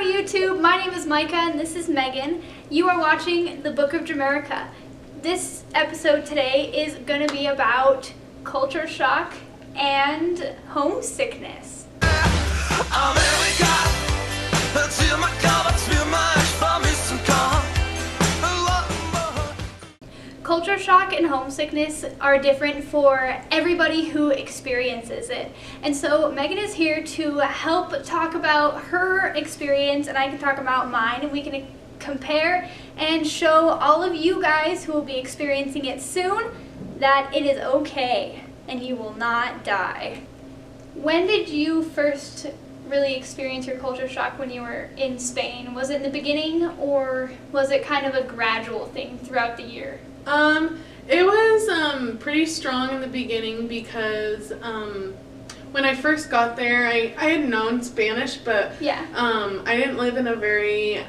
Howdy YouTube, my name is Micah and this is Megan. You are watching the Book of Jamaica. This episode today is going to be about culture shock and homesickness. Culture shock and homesickness are different for everybody who experiences it. And so Megan is here to help talk about her experience and I can talk about mine, and we can compare and show all of you guys who will be experiencing it soon that it is okay and you will not die. When did you first really experience your culture shock when you were in Spain? Was it in the beginning or was it kind of a gradual thing throughout the year? It was pretty strong in the beginning because when I first got there, I had known Spanish, but yeah. I didn't live in a very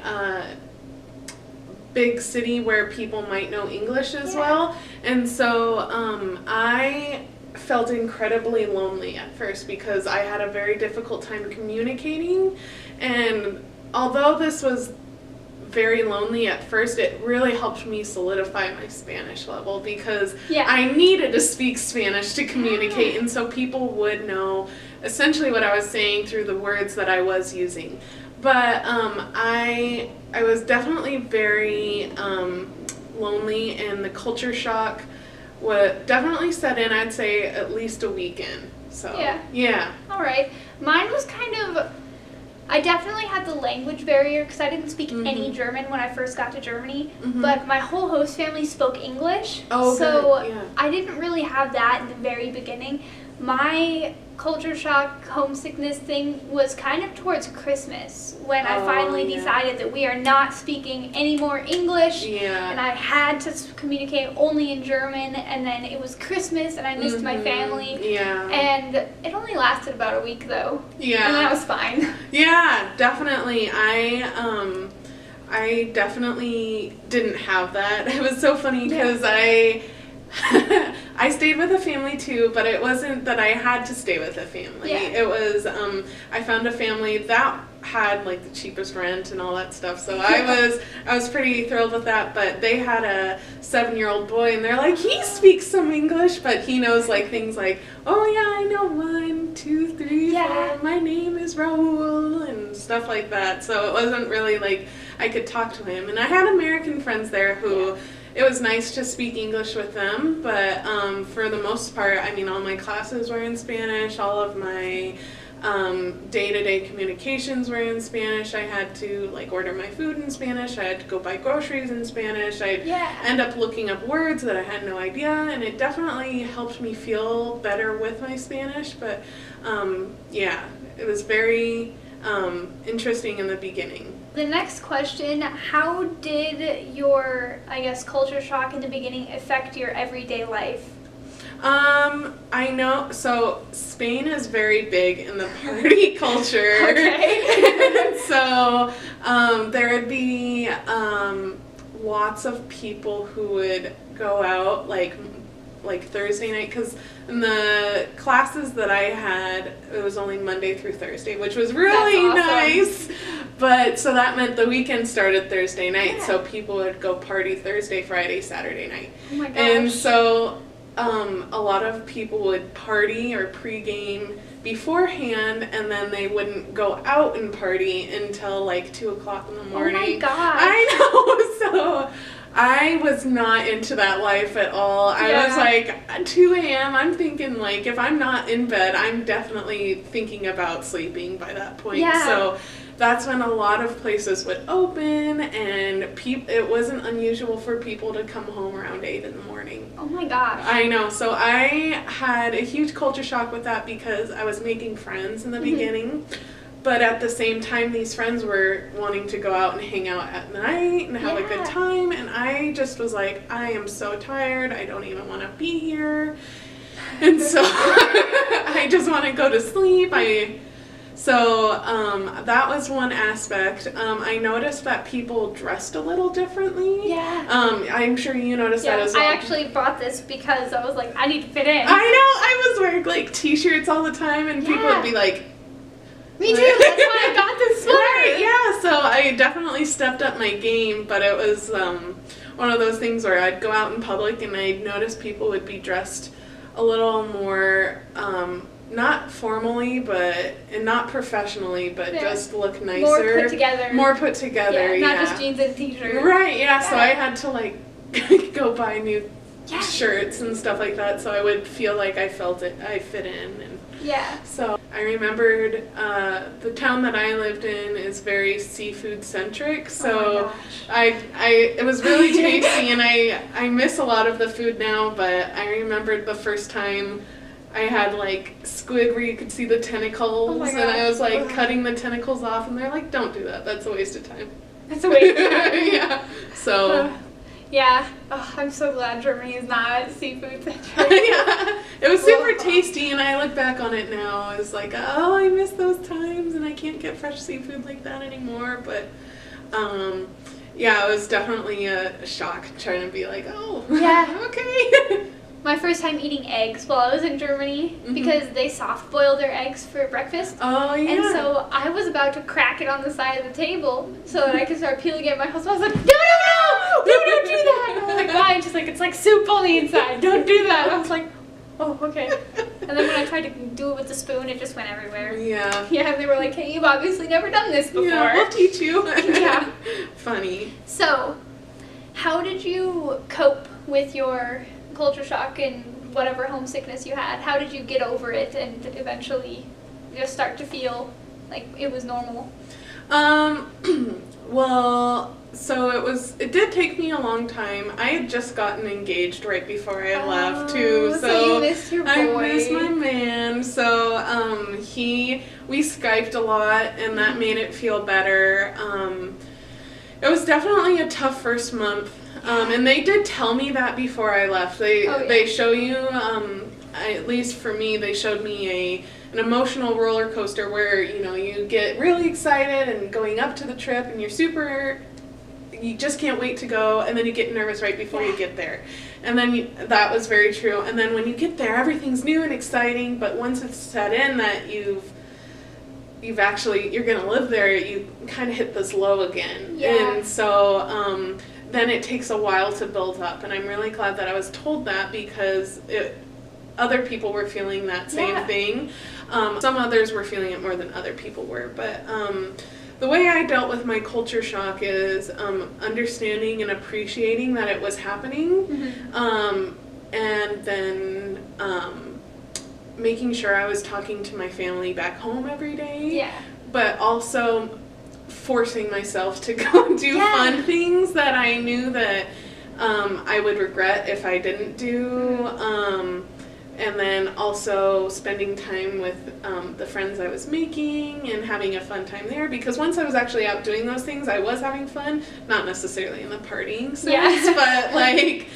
big city where people might know English as well, and so I felt incredibly lonely at first because I had a very difficult time communicating, and although this was very lonely at first, it really helped me solidify my Spanish level because I needed to speak Spanish to communicate, and so people would know essentially what I was saying through the words that I was using. But I was definitely very lonely, and the culture shock would definitely set in, I'd say, at least a weekend. So yeah. All right. Mine was kind of, I definitely had the language barrier because I didn't speak any German when I first got to Germany, but my whole host family spoke English, I didn't really have that in the very beginning. My culture shock, homesickness thing was kind of towards Christmas when I finally decided that we are not speaking any more English, and I had to communicate only in German, and then it was Christmas and I missed my family, and it only lasted about a week though, and that was fine. Yeah, definitely. I definitely didn't have that. It was so funny because I stayed with a family too, but it wasn't that I had to stay with a family. It was, I found a family that had like the cheapest rent and all that stuff, so I was pretty thrilled with that. But they had a 7-year-old boy, and they're like, he speaks some English, but he knows like things like, oh yeah, I know 1, 2, 3, 4, my name is Raul, and stuff like that. So it wasn't really like I could talk to him. And I had American friends there who it was nice to speak English with them, but for the most part, I mean, all my classes were in Spanish, all of my day-to-day communications were in Spanish. I had to like order my food in Spanish, I had to go buy groceries in Spanish, I'd end up looking up words that I had no idea, and it definitely helped me feel better with my Spanish, but it was very interesting in the beginning. The next question, how did your, I guess, culture shock in the beginning affect your everyday life? I know, so Spain is very big in the party culture. And so there would be lots of people who would go out like Thursday night, because in the classes that I had, it was only Monday through Thursday, which was really nice. But so that meant the weekend started Thursday night, so people would go party Thursday, Friday, Saturday night. Oh my gosh. And so a lot of people would party or pregame beforehand, and then they wouldn't go out and party until like 2 o'clock in the morning. Oh my gosh. I know, so I was not into that life at all. I was like, 2 a.m., I'm thinking like, if I'm not in bed, I'm definitely thinking about sleeping by that point. So that's when a lot of places would open, and it wasn't unusual for people to come home around 8 in the morning. Oh my gosh. I know. So I had a huge culture shock with that because I was making friends in the beginning, but at the same time, these friends were wanting to go out and hang out at night and have a good time, and I just was like, I am so tired, I don't even want to be here, and so I just want to go to sleep. So that was one aspect. I noticed that people dressed a little differently. I'm sure you noticed that as well. I actually bought this because I was like, I need to fit in. I know. I was wearing like t-shirts all the time, and people would be like, Me too. That's why I got this sweater. Right, yeah. So I definitely stepped up my game, but it was one of those things where I'd go out in public and I'd notice people would be dressed a little more, not formally, and not professionally, but just look nicer. More put together. More put together, not just jeans and t-shirt. Right, so I had to like go buy new shirts and stuff like that, so I would feel like I fit in. And so I remembered the town that I lived in is very seafood centric, so it was really tasty, and I miss a lot of the food now, but I remembered the first time I had like squid where you could see the tentacles, and I was like cutting the tentacles off, and they're like, don't do that, that's a waste of time. That's a waste of time. So I'm so glad Germany is not seafood centric. It was super tasty, and I look back on it now, I was like, oh, I miss those times, and I can't get fresh seafood like that anymore, but it was definitely a shock trying to be like, oh, okay. My first time eating eggs while I was in Germany, because they soft boil their eggs for breakfast. Oh, yeah. And so I was about to crack it on the side of the table so that I could start peeling it. My husband was like, no, don't do that. And I was like, why? And she's like, it's like soup on the inside. Don't do that. And I was like, oh, okay. And then when I tried to do it with the spoon, it just went everywhere. Yeah. Yeah, and they were like, hey, you've obviously never done this before. Yeah, we'll teach you. Yeah. Funny. So, how did you cope with your culture shock and whatever homesickness you had? How did you get over it and eventually just start to feel like it was normal? Well, so it did take me a long time. I had just gotten engaged right before I left too, so you missed your boy. I missed my man. So we Skyped a lot, and that made it feel better. It was definitely a tough first month. And they did tell me that before I left. They show you, at least for me, they showed me an emotional roller coaster where, you get really excited and going up to the trip, and you just can't wait to go, and then you get nervous right before you get there. And then that was very true. And then when you get there, everything's new and exciting, but once it's set in that you're going to live there, you kind of hit this low again. Yeah. And so, then it takes a while to build up, and I'm really glad that I was told that, because other people were feeling that same thing. Some others were feeling it more than other people were, but the way I dealt with my culture shock is understanding and appreciating that it was happening, and then making sure I was talking to my family back home every day, but also forcing myself to go do fun things that I knew that I would regret if I didn't do, and then also spending time with the friends I was making and having a fun time there, because once I was actually out doing those things, I was having fun, not necessarily in the partying sense, but like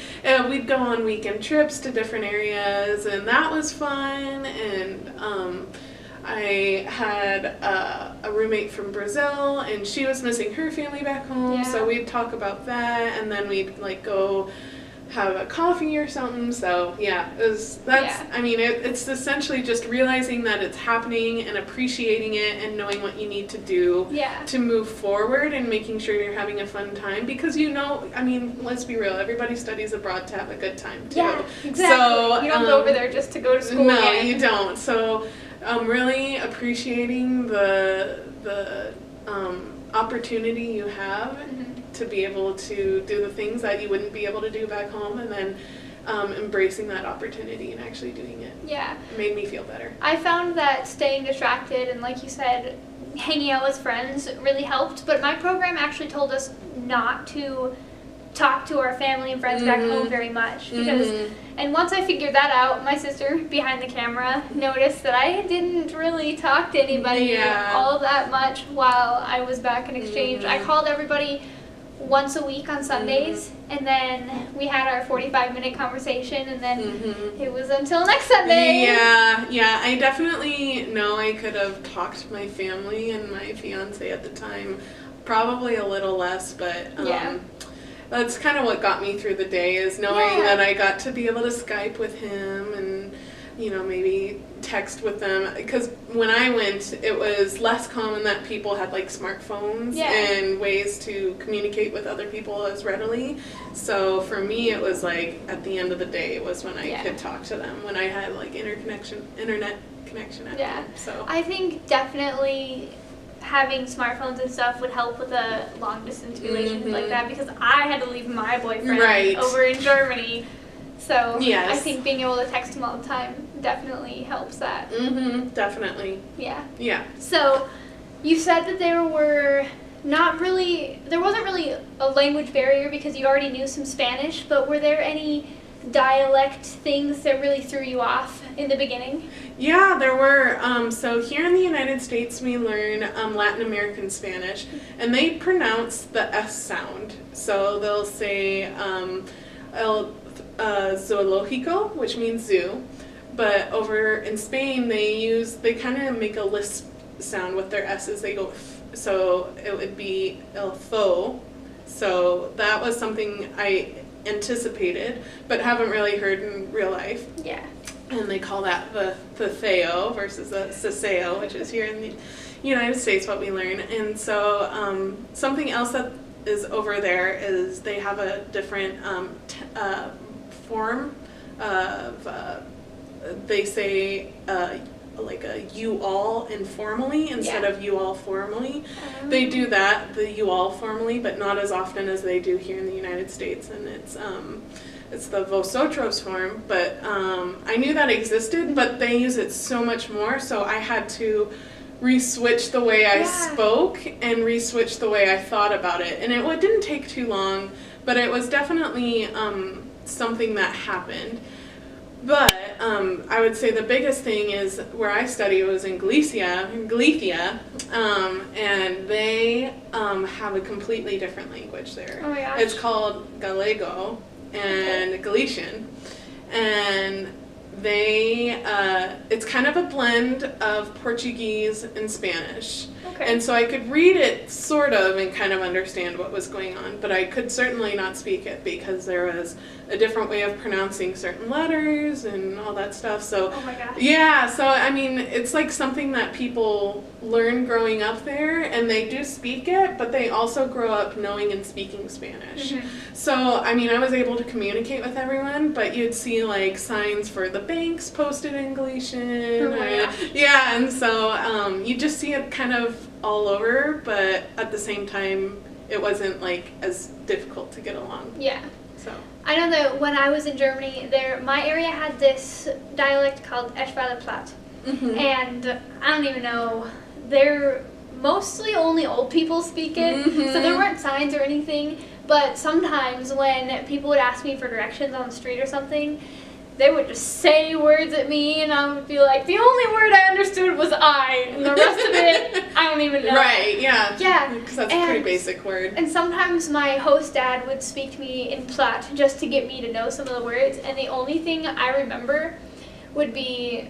we'd go on weekend trips to different areas, and that was fun. And I had a roommate from Brazil, and she was missing her family back home, so we'd talk about that, and then we'd like go have a coffee or something. So it's essentially just realizing that it's happening and appreciating it and knowing what you need to do to move forward, and making sure you're having a fun time, because let's be real, everybody studies abroad to have a good time too. Yeah, exactly. So you don't go over there just to go to school. No, you don't. So really appreciating the opportunity you have to be able to do the things that you wouldn't be able to do back home, and then embracing that opportunity and actually doing it. Yeah. It made me feel better. I found that staying distracted and, like you said, hanging out with friends really helped, but my program actually told us not to talk to our family and friends back home very much, because and once I figured that out, my sister behind the camera noticed that I didn't really talk to anybody all that much while I was back in exchange. I called everybody once a week on Sundays, and then we had our 45-minute conversation, and then it was until next Sunday. Yeah, I definitely know I could have talked to my family and my fiance at the time probably a little less, but that's kind of what got me through the day, is knowing that I got to be able to Skype with him and maybe text with them, because when I went, it was less common that people had like smartphones and ways to communicate with other people as readily. So for me, it was like at the end of the day was when I could talk to them, when I had like internet connection at home. So I think definitely having smartphones and stuff would help with a long distance relationship like that, because I had to leave my boyfriend over in Germany. So I think being able to text him all the time definitely helps that. Definitely. Yeah. Yeah. So you said that there wasn't really a language barrier because you already knew some Spanish, but were there any dialect things that really threw you off in the beginning? Yeah, there were. So here in the United States, we learn Latin American Spanish, and they pronounce the S sound. So they'll say el zoológico, which means zoo, but over in Spain, they kind of make a lisp sound with their S's. They go f, so it would be el fo. So that was something I anticipated, but haven't really heard in real life. Yeah. And they call that the theo versus the saseo, which is here in the United States what we learn. And so something else that is over there is they have a different form of, they say like a you all informally instead of you all formally. They do that, the you all formally, but not as often as they do here in the United States. And it's the vosotros form, but I knew that existed, but they use it so much more, so I had to re-switch the way I spoke and re-switch the way I thought about it. And it didn't take too long, but it was definitely something that happened. But I would say the biggest thing is where I study was in Galicia, and they have a completely different language there. Oh my gosh. It's called Gallego and Galician, and it's kind of a blend of Portuguese and Spanish. Okay. And so I could read it sort of and kind of understand what was going on, but I could certainly not speak it because there was a different way of pronouncing certain letters and all that stuff. So oh my gosh. Yeah, so I mean, it's like something that people learn growing up there, and they do speak it, but they also grow up knowing and speaking Spanish. So I mean, I was able to communicate with everyone, but you'd see like signs for the banks posted in Galician. Yeah, and so you just see it kind of all over, but at the same time, it wasn't like as difficult to get along. Yeah. So I know that when I was in Germany, my area had this dialect called Eschweiler-Platt, and I don't even know. They're mostly only old people speak it, so there weren't signs or anything. But sometimes when people would ask me for directions on the street or something, they would just say words at me, and I would be like, the only word I understood was I, and the rest of it, I don't even know. Right, yeah. Yeah. Because that's a pretty basic word. And sometimes my host dad would speak to me in Platt just to get me to know some of the words, and the only thing I remember would be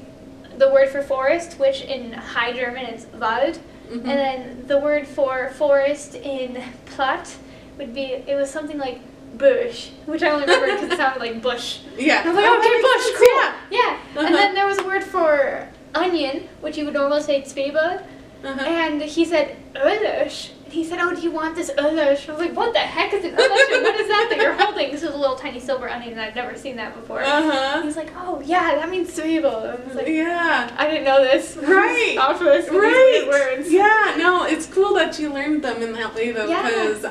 the word for forest, which in High German is Wald, and then the word for forest in Platt would be, it was something like bush, which I only remember because it sounded like bush. Yeah. And I was like, okay, bush, cool. Yeah. And then there was a word for onion, which you would normally say Zwiebel, and he said Ölish. And he said, oh, do you want this Ölish? I was like, what the heck is an Ölish? And what is that you're holding? This is a little tiny silver onion, and I've never seen that before. He's like, oh, yeah, that means Zwiebel. And I was like, yeah, I didn't know this. Right. These weird words. Yeah, no, it's cool that you learned them in that way, though, because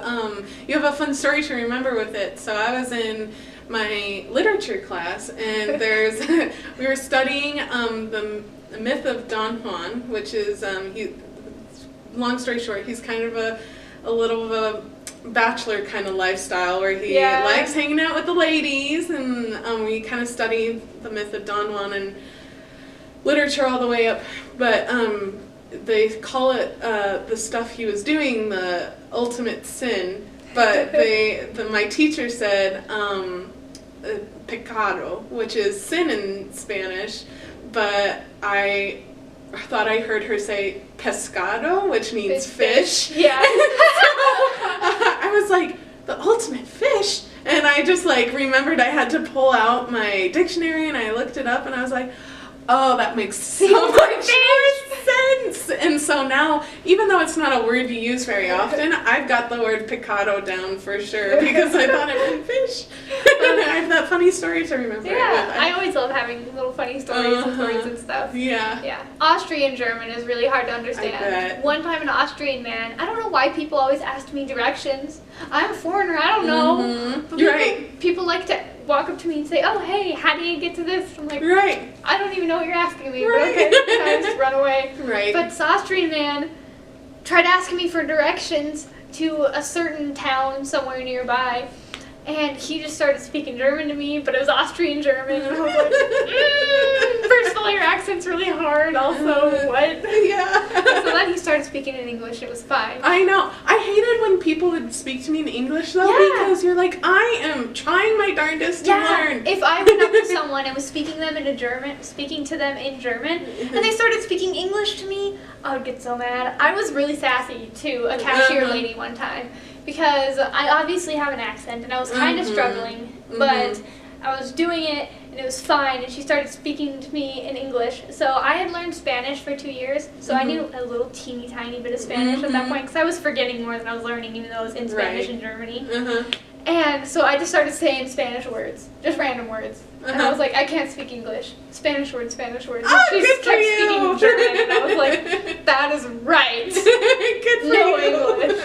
you have a fun story to remember with it. So I was in my literature class, and we were studying the myth of Don Juan, which is, long story short, he's kind of a little of a bachelor kind of lifestyle where he likes hanging out with the ladies, and we kind of study the myth of Don Juan and literature all the way up, but they call it the stuff he was doing the ultimate sin, but my teacher said pecado, which is sin in Spanish, but I thought I heard her say pescado, which means fish. Yeah. I was like, the ultimate fish? And I just like remembered I had to pull out my dictionary, and I looked it up, and I was like, Oh, that makes so much more sense. And so now, even though it's not a word you use very often, I've got the word picado down for sure because I thought it meant fish. And I have that funny story to remember. Yeah, I always love having little funny stories and words and stuff. Yeah. Yeah. Austrian German is really hard to understand. I bet. One time an Austrian man, I don't know why people always ask me directions. I'm a foreigner, I don't know. But people like to walk up to me and say, oh, hey, how do you get to this? I'm like, I don't even know what you're asking me, but okay, I just run away. But this Austrian man tried asking me for directions to a certain town somewhere nearby, and he just started speaking German to me, but it was Austrian German, and I was like, first of all, your accent's really hard, also, what? Yeah. So then he started speaking in English, and it was fine. I know. I hated when people would speak to me in English, though, because you're like, I am trying my darndest to learn. If I went up to someone and was speaking to them in German, and they started speaking English to me, I would get so mad. I was really sassy to a cashier lady one time, because I obviously have an accent, and I was kind of struggling, but I was doing it, and it was fine, and she started speaking to me in English. So I had learned Spanish for 2 years, so I knew a little teeny tiny bit of Spanish at that point, because I was forgetting more than I was learning, even though I was in Spanish in Germany. And so I just started saying Spanish words, just random words. And I was like, I can't speak English. Spanish words, Spanish words. Oh, she just kept speaking German, and I was like, that is right. Good for you. English.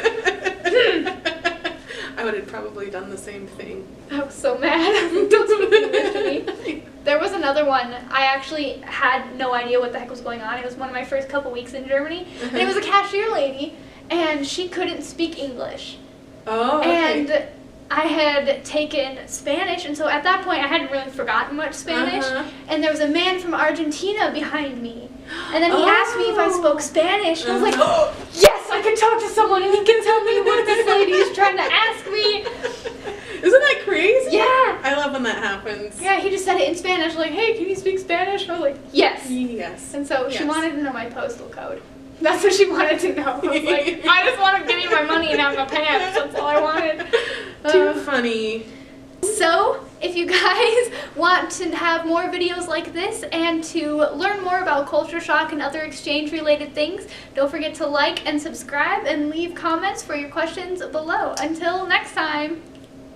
I would have probably done the same thing. I was so mad. Don't speak English to me. There was another one. I actually had no idea what the heck was going on. It was one of my first couple weeks in Germany. And it was a cashier lady, and she couldn't speak English. Oh, okay. And I had taken Spanish, and so at that point I hadn't really forgotten much Spanish, and there was a man from Argentina behind me, and then he asked me if I spoke Spanish, and I was like, oh, yes, I can talk to someone, and he can tell me what this lady is trying to ask me. Isn't that crazy? Yeah. I love when that happens. Yeah, he just said it in Spanish, like, hey, can you speak Spanish? And I was like, yes. Yes. And so she wanted to know my postal code. That's what she wanted to know. I was like, I just want to give you my money and have my pants. That's all I wanted. Too funny. So, if you guys want to have more videos like this and to learn more about culture shock and other exchange-related things, don't forget to like and subscribe and leave comments for your questions below. Until next time.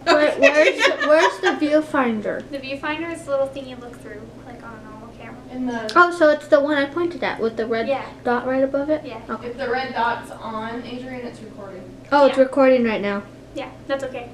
Where's the viewfinder? The viewfinder is the little thing you look through, like on a normal camera. Oh, so it's the one I pointed at with the red dot right above it? Yeah. Okay. If the red dot's on, Adrian, it's recording. Oh, it's recording right now. Yeah, that's okay.